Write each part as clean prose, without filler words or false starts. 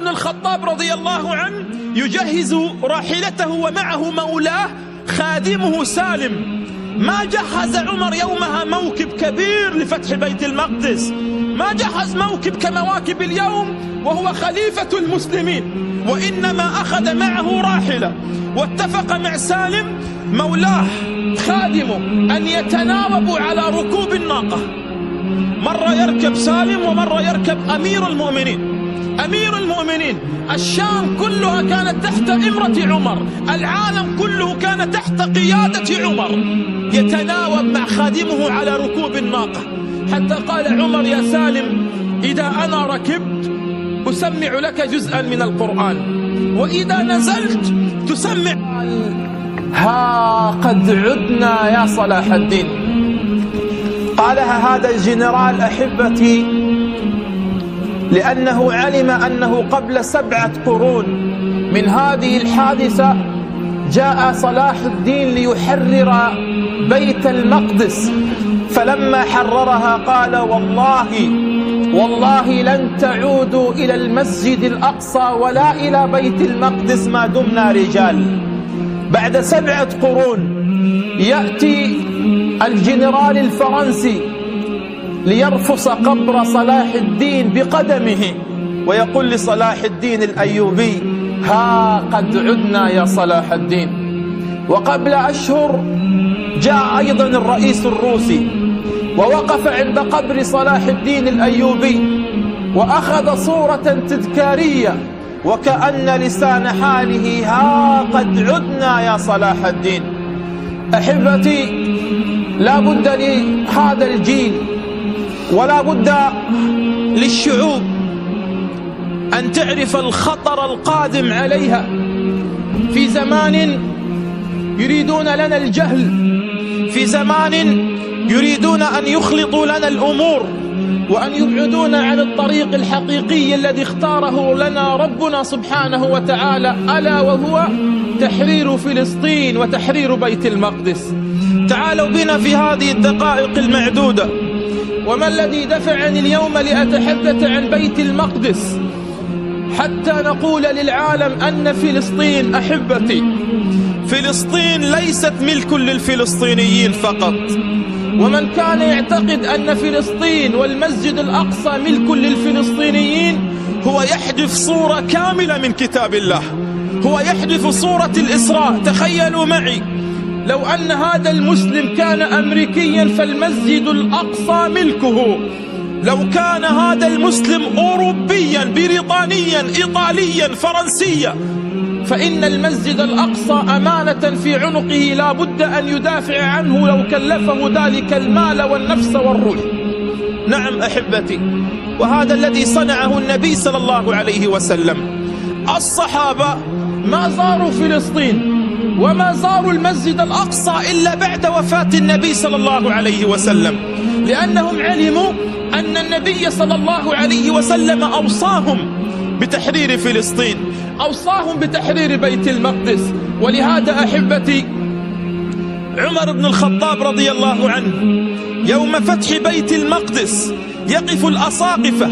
بن الخطاب رضي الله عنه يجهز راحلته ومعه مولاه خادمه سالم. ما جهز عمر يومها موكب كبير لفتح بيت المقدس، ما جهز موكب كمواكب اليوم وهو خليفة المسلمين، وإنما أخذ معه راحلة واتفق مع سالم مولاه خادمه أن يتناوبوا على ركوب الناقة. مرة يركب سالم ومرة يركب أمير المؤمنين. أمير المؤمنين، الشام كلها كانت تحت إمرة عمر، العالم كله كان تحت قيادة عمر، يتناوب مع خادمه على ركوب الناقة. حتى قال عمر: يا سالم، إذا أنا ركبت أسمع لك جزءا من القرآن، وإذا نزلت تسمع. ها قد عدنا يا صلاح الدين. قالها هذا الجنرال أحبتي لأنه علم أنه قبل 7 قرون من هذه الحادثة جاء صلاح الدين ليحرر بيت المقدس، فلما حررها قال: والله لن تعودوا إلى المسجد الأقصى ولا إلى بيت المقدس ما دمنا رجال. بعد 7 قرون يأتي الجنرال الفرنسي ليرفص قبر صلاح الدين بقدمه ويقول لصلاح الدين الأيوبي: ها قد عدنا يا صلاح الدين. وقبل أشهر جاء أيضا الرئيس الروسي ووقف عند قبر صلاح الدين الأيوبي وأخذ صورة تذكارية وكأن لسان حاله: ها قد عدنا يا صلاح الدين. أحبتي، لا بد لهذا الجيل ولا بد للشعوب أن تعرف الخطر القادم عليها في زمان يريدون لنا الجهل، في زمان يريدون أن يخلطوا لنا الأمور وأن يبعدونا عن الطريق الحقيقي الذي اختاره لنا ربنا سبحانه وتعالى، ألا وهو تحرير فلسطين وتحرير بيت المقدس. تعالوا بنا في هذه الدقائق المعدودة. وما الذي دفعني اليوم لأتحدث عن بيت المقدس؟ حتى نقول للعالم أن فلسطين، أحبتي، فلسطين ليست ملك للفلسطينيين فقط. ومن كان يعتقد أن فلسطين والمسجد الأقصى ملك للفلسطينيين هو يحذف صورة كاملة من كتاب الله، هو يحذف صورة الإسراء. تخيلوا معي، لو أن هذا المسلم كان أمريكيا فالمسجد الأقصى ملكه، لو كان هذا المسلم أوروبيا بريطانيا إيطاليا فرنسيا، فإن المسجد الأقصى أمانة في عنقه لا بد أن يدافع عنه لو كلفه ذلك المال والنفس والروح. نعم أحبتي، وهذا الذي صنعه النبي صلى الله عليه وسلم. الصحابة ما زاروا فلسطين وما زاروا المسجد الأقصى إلا بعد وفاة النبي صلى الله عليه وسلم، لأنهم علموا أن النبي صلى الله عليه وسلم أوصاهم بتحرير فلسطين، أوصاهم بتحرير بيت المقدس. ولهذا أحبتي، عمر بن الخطاب رضي الله عنه يوم فتح بيت المقدس يقف الأساقفة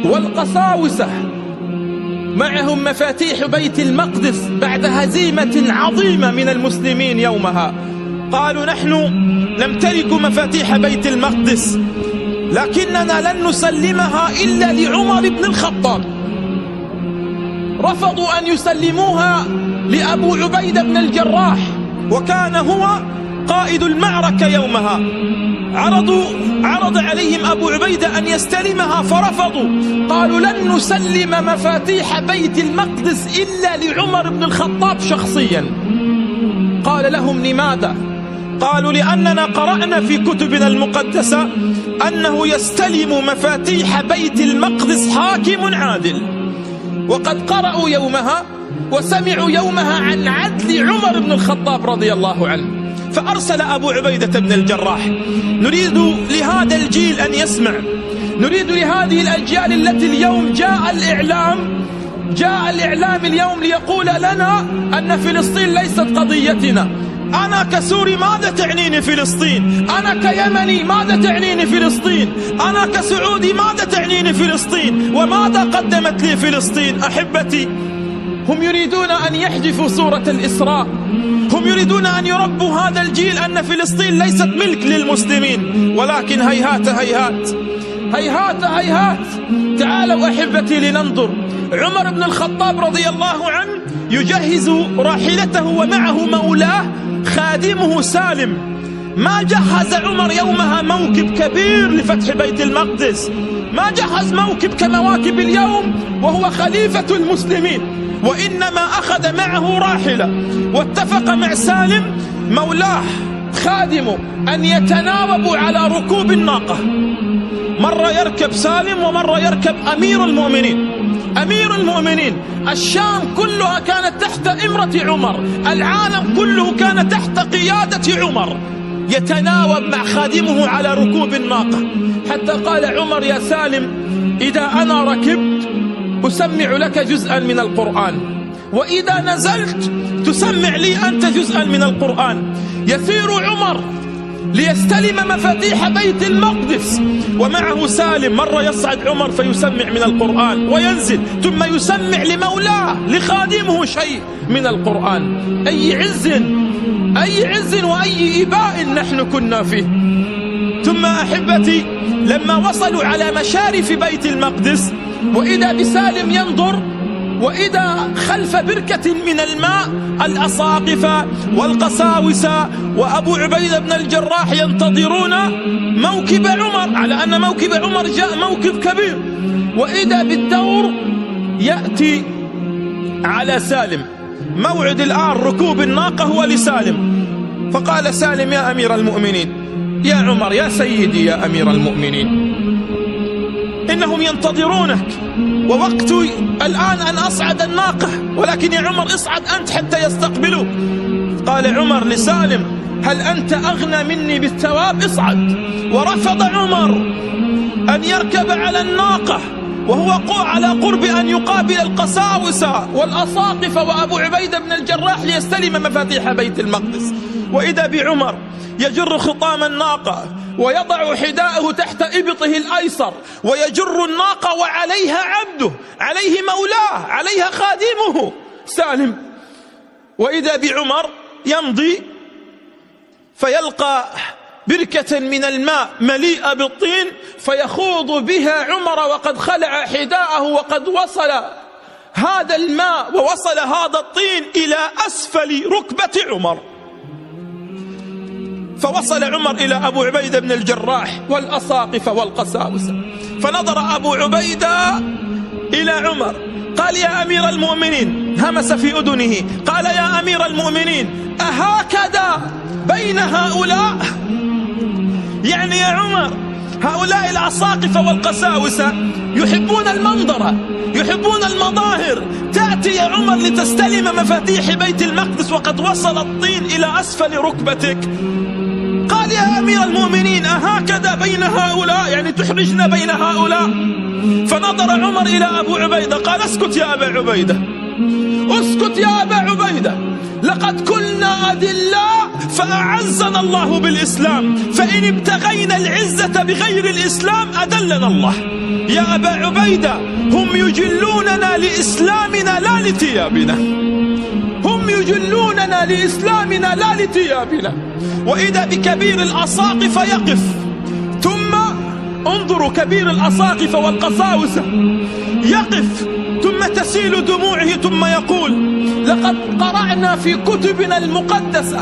والقساوسة معهم مفاتيح بيت المقدس بعد هزيمة عظيمة من المسلمين يومها. قالوا: نحن نمتلك مفاتيح بيت المقدس لكننا لن نسلمها إلا لعمر بن الخطاب. رفضوا أن يسلموها لأبو عبيدة بن الجراح، وكان هو قائد المعركة يومها. عرض عليهم أبو عبيدة أن يستلمها فرفضوا، قالوا: لن نسلم مفاتيح بيت المقدس إلا لعمر بن الخطاب شخصيا. قال لهم: لماذا؟ قالوا: لأننا قرأنا في كتبنا المقدسة أنه يستلم مفاتيح بيت المقدس حاكم عادل. وقد قرأوا يومها وسمعوا يومها عن عدل عمر بن الخطاب رضي الله عنه. فأرسل أبو عبيدة بن الجراح: نريد لهذا الجيل أن يسمع، نريد لهذه الأجيال التي اليوم جاء الإعلام اليوم ليقول لنا أن فلسطين ليست قضيتنا، أنا كسوري ماذا تعنيني فلسطين؟ أنا كيمني ماذا تعنيني فلسطين؟ أنا كسعودي ماذا تعنيني فلسطين؟ وماذا قدمت لي فلسطين؟ أحبتي، هم يريدون أن يحذفوا سورة الإسراء، هم يريدون أن يربوا هذا الجيل أن فلسطين ليست ملك للمسلمين، ولكن هيهات هيهات هيهات هيهات. تعالوا أحبتي لننظر. عمر بن الخطاب رضي الله عنه يجهز راحلته ومعه مولاه خادمه سالم. ما جهز عمر يومها موكب كبير لفتح بيت المقدس، ما جهز موكب كمواكب اليوم وهو خليفة المسلمين، وإنما أخذ معه راحلة، واتفق مع سالم مولاه خادمه أن يتناوبوا على ركوب الناقة. مرة يركب سالم ومرة يركب أمير المؤمنين. أمير المؤمنين، الشام كلها كانت تحت إمرة عمر، العالم كله كان تحت قيادة عمر، يتناوب مع خادمه على ركوب الناقة. حتى قال عمر: يا سالم، إذا أنا ركبت أسمع لك جزءا من القرآن، وإذا نزلت تسمع لي أنت جزءا من القرآن. يسير عمر ليستلم مفاتيح بيت المقدس ومعه سالم. مرة يصعد عمر فيسمع من القرآن وينزل، ثم يسمع لمولاه لخادمه شيء من القرآن. أي عز وأي إباء نحن كنا فيه. ثم أحبتي، لما وصلوا على مشارف بيت المقدس وإذا بسالم ينظر، وإذا خلف بركة من الماء الأساقفة والقساوسة وأبو عبيدة بن الجراح ينتظرون موكب عمر، على أن موكب عمر جاء موكب كبير، وإذا بالدور يأتي على سالم. موعد الآن ركوب الناقة هو لسالم. فقال سالم: يا أمير المؤمنين، يا عمر، يا سيدي، يا أمير المؤمنين، إنهم ينتظرونك، ووقت الآن أن أصعد الناقة، ولكن يا عمر اصعد أنت حتى يستقبلوك. قال عمر لسالم: هل أنت أغنى مني بالثواب؟ اصعد. ورفض عمر أن يركب على الناقة وهو على قرب أن يقابل القساوسة والأساقفة وأبو عبيدة بن الجراح ليستلم مفاتيح بيت المقدس. وإذا بعمر يجر خطام الناقة ويضع حذاءه تحت إبطه الأيسر ويجر الناقة وعليها عبده، عليه مولاه، عليها خادمه سالم. وإذا بعمر يمضي فيلقى بركة من الماء مليئة بالطين فيخوض بها عمر وقد خلع حذاءه، وقد وصل هذا الماء ووصل هذا الطين إلى أسفل ركبة عمر. فوصل عمر إلى أبو عبيدة بن الجراح والأساقفة والقساوسة، فنظر أبو عبيدة إلى عمر قال: يا أمير المؤمنين، همس في أذنه قال: يا أمير المؤمنين، أهكذا بين هؤلاء؟ يعني يا عمر، هؤلاء الأساقفة والقساوسة يحبون المنظرة، يحبون المظاهر، تأتي يا عمر لتستلم مفاتيح بيت المقدس وقد وصل الطين إلى أسفل ركبتك. قال: يا أمير المؤمنين، أهكذا بين هؤلاء؟ يعني تحرجنا بين هؤلاء. فنظر عمر إلى أبو عبيدة قال: اسكت يا أبا عبيدة، اسكت يا أبا عبيدة، لقد كنا أذلاء فأعزنا الله بالإسلام، فإن ابتغينا العزة بغير الإسلام أذلنا الله. يا أبا عبيدة، هم يجلوننا لإسلامنا لا لثيابنا، هم يجلوننا لإسلامنا لا لثيابنا. وإذا بكبير الأساقفة يقف، ثم انظروا كبير الأساقفة والقساوسة يقف، ثم تسيل دموعه، ثم يقول: لقد قرأنا في كتبنا المقدسة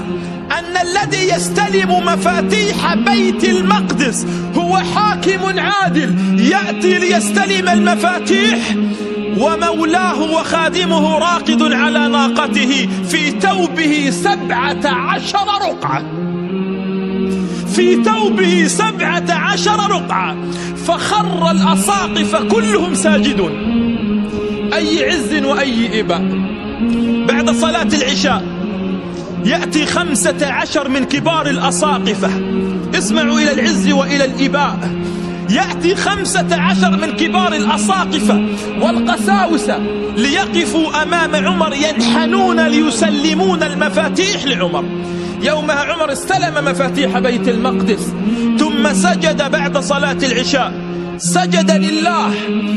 أن الذي يستلم مفاتيح بيت المقدس هو حاكم عادل يأتي ليستلم المفاتيح ومولاه وخادمه راقد على ناقته في ثوبه 17 رقعة، في ثوبه 17 رقعة. فخر الأساقفة كلهم ساجدون. أي عز وأي إباء. بعد صلاة العشاء يأتي 15 من كبار الأساقفة، اسمعوا إلى العز وإلى الإباء، يأتي 15 من كبار الأساقفة والقساوسة ليقفوا أمام عمر ينحنون ليسلمون المفاتيح لعمر. يومها عمر استلم مفاتيح بيت المقدس، ثم سجد بعد صلاة العشاء، سجد لله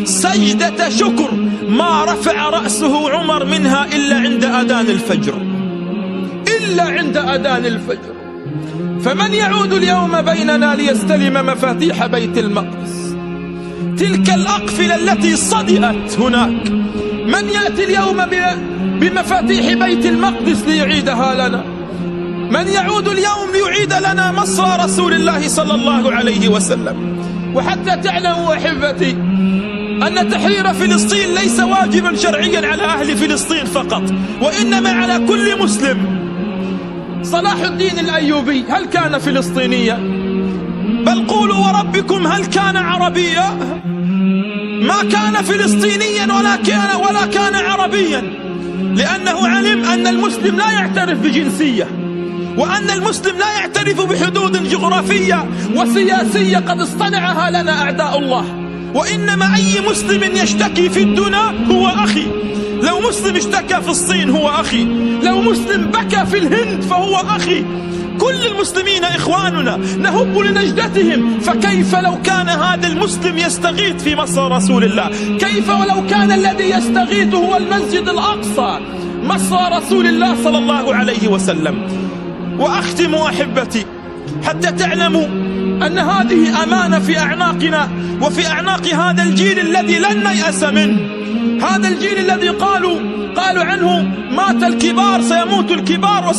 سجدة شكر ما رفع رأسه عمر منها إلا عند أذان الفجر، إلا عند أذان الفجر. فمن يعود اليوم بيننا ليستلم مفاتيح بيت المقدس؟ تلك الأقفلة التي صدئت هناك، من يأتي اليوم بمفاتيح بيت المقدس ليعيدها لنا؟ من يعود اليوم ليعيد لنا مصر رسول الله صلى الله عليه وسلم؟ وحتى تعلموا أحبتي أن تحرير فلسطين ليس واجبا شرعيا على أهل فلسطين فقط، وإنما على كل مسلم. صلاح الدين الأيوبي هل كان فلسطينيا؟ بل قولوا وربكم هل كان عربيا؟ ما كان فلسطينيا ولا كان عربيا، لأنه علم أن المسلم لا يعترف بجنسية، وأن المسلم لا يعترف بحدود جغرافية وسياسية قد اصطنعها لنا أعداء الله، وإنما أي مسلم يشتكي في الدنيا هو أخي. لو مسلم اشتكى في الصين هو أخي، لو مسلم بكى في الهند فهو أخي. كل المسلمين إخواننا، نهب لنجدتهم. فكيف لو كان هذا المسلم يستغيث في مصر رسول الله؟ كيف ولو كان الذي يستغيث هو المسجد الأقصى مصر رسول الله صلى الله عليه وسلم؟ وأختم أحبتي حتى تعلموا أن هذه أمانة في أعناقنا وفي أعناق هذا الجيل الذي لن نيأس منه. هذا الجيل الذي قالوا عنه مات الكبار، سيموت الكبار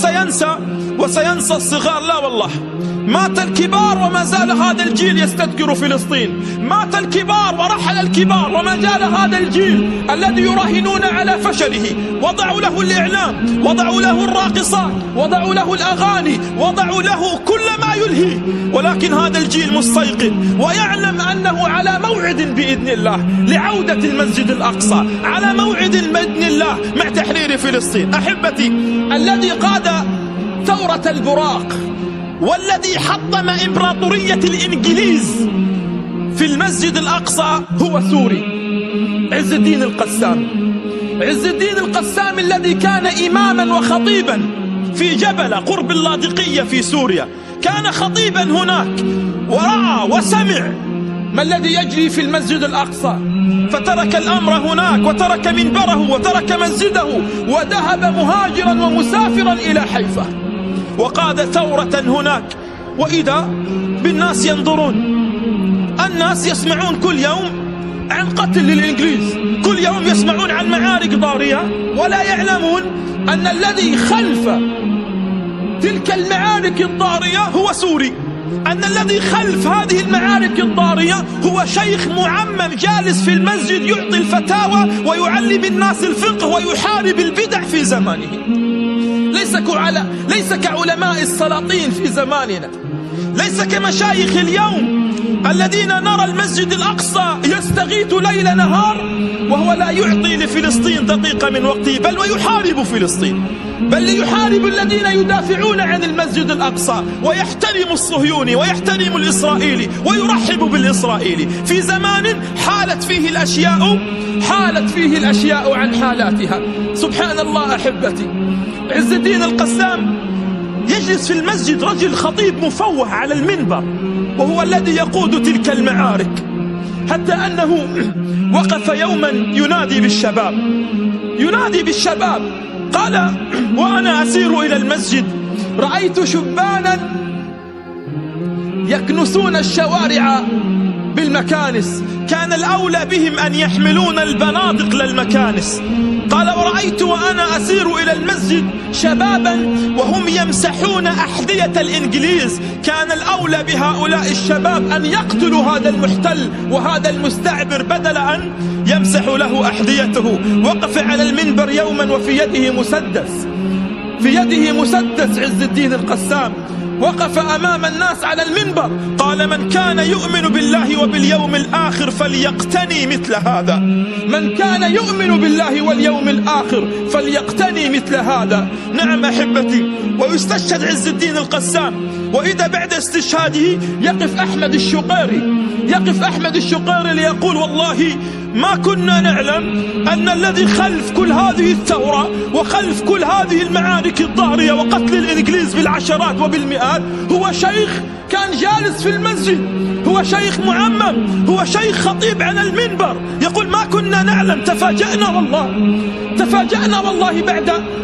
وسينسى الصغار. لا والله، مات الكبار وما زال هذا الجيل يستذكر فلسطين. مات الكبار ورحل الكبار وما زال هذا الجيل الذي يراهنون على فشله. وضعوا له الإعلام، وضعوا له الراقصات، وضعوا له الأغاني، وضعوا له كل ما يلهي، ولكن هذا الجيل مستيقن ويعلم أنه على موعد بإذن الله لعودة المسجد الأقصى، على موعد بإذن الله مع تحرير فلسطين. أحبتي، الذي قاد ثورة البراق والذي حطم إمبراطورية الإنجليز في المسجد الأقصى هو سوري، عز الدين القسام. عز الدين القسام الذي كان إماما وخطيبا في جبل قرب اللاذقية في سوريا، كان خطيبا هناك ورأى وسمع ما الذي يجري في المسجد الأقصى، فترك الأمر هناك وترك منبره وترك مسجده وذهب مهاجرا ومسافرا إلى حيفا وقاد ثورة هناك. وإذا بالناس ينظرون، الناس يسمعون كل يوم عن قتل للإنجليز، كل يوم يسمعون عن معارك ضارية، ولا يعلمون أن الذي خلف تلك المعارك الضارية هو سوري، أن الذي خلف هذه المعارك الضارية هو شيخ معمم جالس في المسجد يعطي الفتاوى ويعلم الناس الفقه ويحارب البدع في زمانه. ليس كعلماء السلاطين في زماننا، ليس كمشايخ اليوم الذين نرى المسجد الأقصى يستغيث ليل نهار وهو لا يعطي لفلسطين دقيقة من وقته، بل ويحارب فلسطين، بل يحارب الذين يدافعون عن المسجد الأقصى، ويحترم الصهيوني ويحترم الإسرائيلي ويرحب بالإسرائيلي في زمان حالت فيه الأشياء عن حالاتها. سبحان الله أحبتي، عز الدين القسام يجلس في المسجد رجل خطيب مفوه على المنبر، وهو الذي يقود تلك المعارك، حتى أنه وقف يوما ينادي بالشباب، قال: وأنا أسير إلى المسجد رأيت شبانا يكنسون الشوارع بالمكانس، كان الأولى بهم أن يحملون البنادق للمكانس. قال: ورأيت وأنا أسير إلى المسجد شبابا وهم يمسحون أحذية الإنجليز، كان الأولى بهؤلاء الشباب أن يقتلوا هذا المحتل وهذا المستعبر بدل أن يمسحوا له أحذيته. وقف على المنبر يوما وفي يده مسدس عز الدين القسام، وقف أمام الناس على المنبر قال: من كان يؤمن بالله وباليوم الآخر فليقتني مثل هذا، من كان يؤمن بالله واليوم الآخر فليقتني مثل هذا. نعم أحبتي، ويستشهد عز الدين القسام وإذا بعد استشهاده يقف أحمد الشقيري ليقول والله ما كنا نعلم أن الذي خلف كل هذه الثورة وخلف كل هذه المعارك الضارية وقتل الإنجليز بالعشرات وبالمئات هو شيخ كان جالس في المسجد، هو شيخ معمم، هو شيخ خطيب على المنبر، يقول ما كنا نعلم. تفاجأنا والله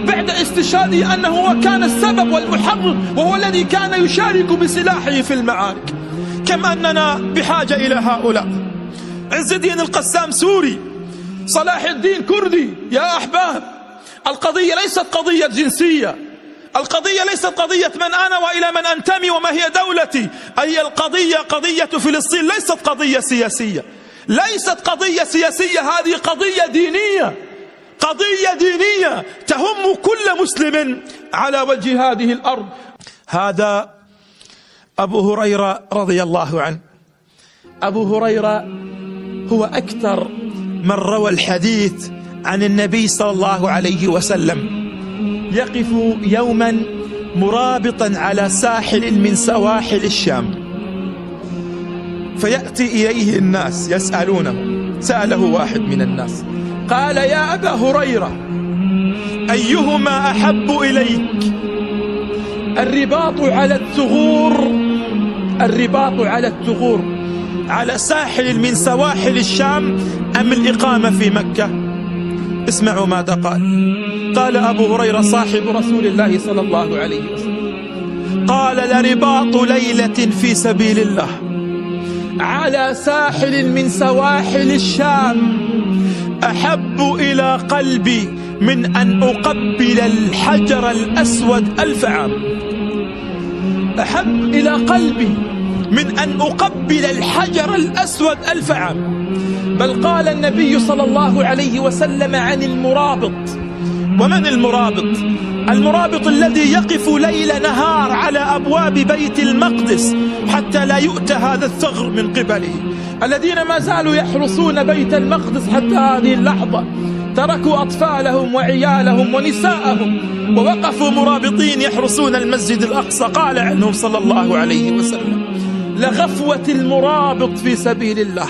بعد استشهاده أنه هو كان السبب والمحرك، وهو الذي كان يشارك بسلاحه في المعارك. كم أننا بحاجة إلى هؤلاء. عز الدين القسام سوري، صلاح الدين كردي. يا أحباب، القضية ليست قضية جنسية، القضية ليست قضية من أنا وإلى من أنتمي وما هي دولتي، أي القضية قضية فلسطين ليست قضية سياسية، هذه قضية دينية تهم كل مسلم على وجه هذه الأرض. هذا أبو هريرة رضي الله عنه. أبو هريرة هو أكثر من روى الحديث عن النبي صلى الله عليه وسلم. يقف يوما مرابطا على ساحل من سواحل الشام، فيأتي إليه الناس يسألونه. سأله واحد من الناس قال: يا أبا هريرة، أيهما أحب إليك، الرباط على الثغور على ساحل من سواحل الشام أم الإقامة في مكة؟ اسمعوا ماذا قال أبو هريرة صاحب رسول الله صلى الله عليه وسلم، قال: لرباط ليلة في سبيل الله على ساحل من سواحل الشام أحب إلى قلبي من أن أقبل الحجر الأسود 1000 عام. أحب إلى قلبي من أن أقبل الحجر الأسود 1000 عام. بل قال النبي صلى الله عليه وسلم عن المرابط. ومن المرابط؟ المرابط الذي يقف ليل نهار على أبواب بيت المقدس حتى لا يؤتى هذا الثغر من قبله. الذين ما زالوا يحرسون بيت المقدس حتى هذه اللحظة، تركوا أطفالهم وعيالهم ونساءهم ووقفوا مرابطين يحرسون المسجد الأقصى. قال عنهم صلى الله عليه وسلم: لغفوة المرابط في سبيل الله.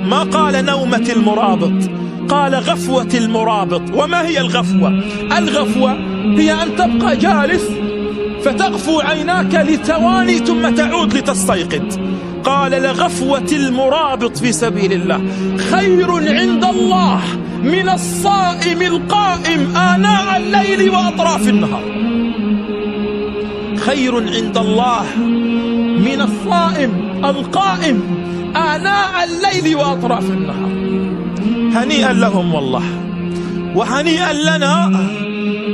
ما قال نومة المرابط، قال غفوة المرابط. وما هي الغفوة؟ الغفوة هي أن تبقى جالس فتغفو عيناك لثواني ثم تعود لتستيقظ. قال: لغفوة المرابط في سبيل الله خير عند الله من الصائم القائم آناء الليل وأطراف النهار. خير عند الله من الصائم القائم آناء الليل وأطراف النهار. هنيئا لهم والله، وهنيئا لنا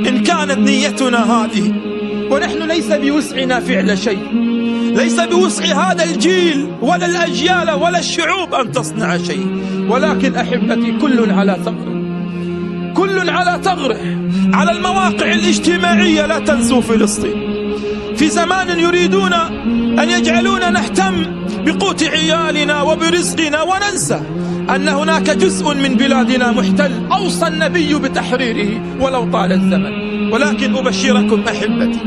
إن كانت نيتنا هذه. ونحن ليس بوسعنا فعل شيء، ليس بوسع هذا الجيل ولا الأجيال ولا الشعوب أن تصنع شيء، ولكن أحبتي كل على ثغره على المواقع الاجتماعية. لا تنسوا فلسطين. في زمان يريدون أن يجعلونا نهتم بقوت عيالنا وبرزقنا وننسى أن هناك جزء من بلادنا محتل أوصى النبي بتحريره ولو طال الزمن. ولكن أبشركم أحبتي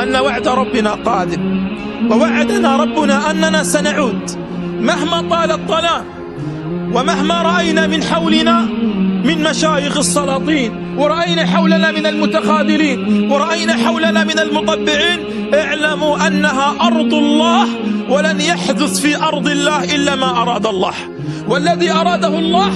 أن وعد ربنا قادم، ووعدنا ربنا أننا سنعود مهما طال الظلام، ومهما رأينا من حولنا من مشايخ السلاطين، ورأينا حولنا من المتخاذلين، ورأينا حولنا من المطبعين. اعلموا أنها أرض الله، ولن يحدث في أرض الله إلا ما أراد الله. والذي أراده الله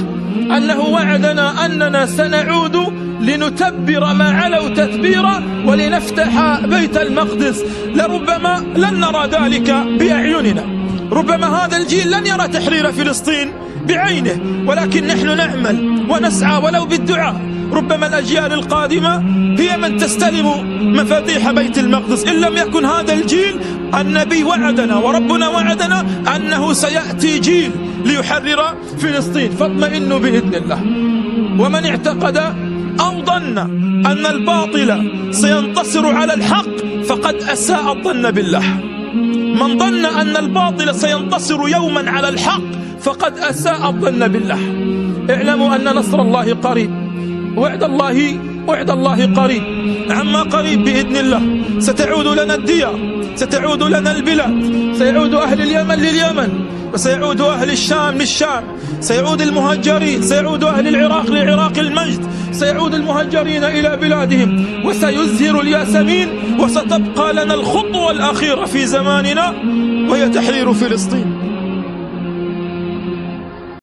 أنه وعدنا أننا سنعود لنتبر ما علوا تتبيرا ولنفتح بيت المقدس. لربما لن نرى ذلك بأعيننا، ربما هذا الجيل لن يرى تحرير فلسطين بعينه، ولكن نحن نعمل ونسعى ولو بالدعاء. ربما الأجيال القادمة هي من تستلم مفاتيح بيت المقدس. إن لم يكن هذا الجيل، النبي وعدنا وربنا وعدنا أنه سيأتي جيل ليحرر فلسطين. فاطمئنوا بإذن الله. ومن اعتقد أو ظن أن الباطل سينتصر على الحق فقد أساء الظن بالله. من ظن أن الباطل سينتصر يوما على الحق فقد أساء الظن بالله. اعلموا أن نصر الله قريب، وعد الله قريب، عما قريب بإذن الله. ستعود لنا الديار، ستعود لنا البلاد، سيعود أهل اليمن لليمن، وسيعود أهل الشام للشام، سيعود المهجرين، سيعود أهل العراق لعراق المجد، سيعود المهجرين إلى بلادهم، وسيزهر الياسمين، وستبقى لنا الخطوة الأخيرة في زماننا وهي تحرير فلسطين.